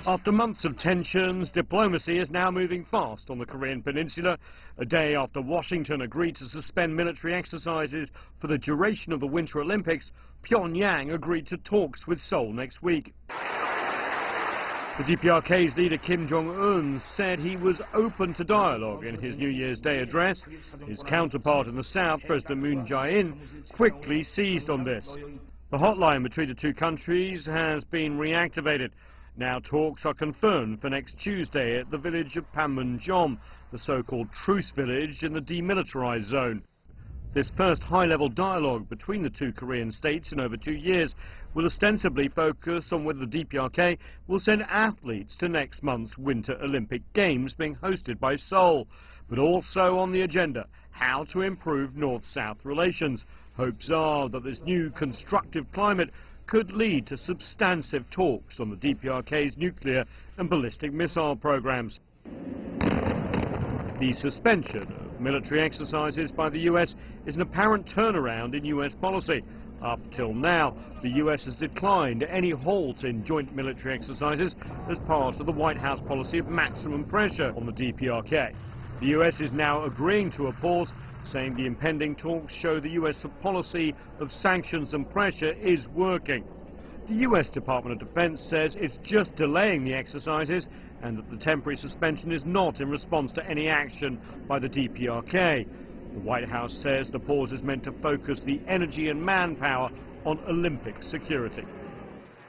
After months of tensions, diplomacy is now moving fast on the Korean peninsula. A day after Washington agreed to suspend military exercises for the duration of the Winter Olympics, Pyongyang agreed to talks with Seoul next week. The DPRK's leader Kim Jong-un said he was open to dialogue in his New Year's Day address. His counterpart in the south, President Moon Jae-in, quickly seized on this. The hotline between the two countries has been reactivated. Now talks are confirmed for next Tuesday at the village of Panmunjom, the so-called truce village in the demilitarized zone. This first high-level dialogue between the two Korean states in over 2 years will ostensibly focus on whether the DPRK will send athletes to next month's Winter Olympic Games being hosted by Seoul, but also on the agenda, how to improve North-South relations. Hopes are that this new constructive climate could lead to substantive talks on the DPRK's nuclear and ballistic missile programs. The suspension of military exercises by the US is an apparent turnaround in US policy. Up till now, the US has declined any halt in joint military exercises as part of the White House policy of maximum pressure on the DPRK. The US is now agreeing to a pause, saying the impending talks show the US policy of sanctions and pressure is working. The US Department of Defense says it's just delaying the exercises and that the temporary suspension is not in response to any action by the DPRK. The White House says the pause is meant to focus the energy and manpower on Olympic security.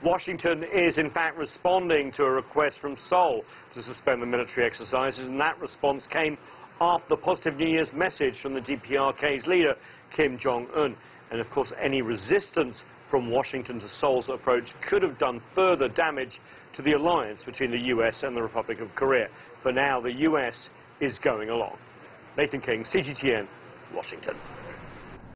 Washington is in fact responding to a request from Seoul to suspend the military exercises, and that response came after the positive New Year's message from the DPRK's leader, Kim Jong-un. And of course, any resistance from Washington to Seoul's approach could have done further damage to the alliance between the US and the Republic of Korea. For now, the US is going along. Nathan King, CGTN, Washington.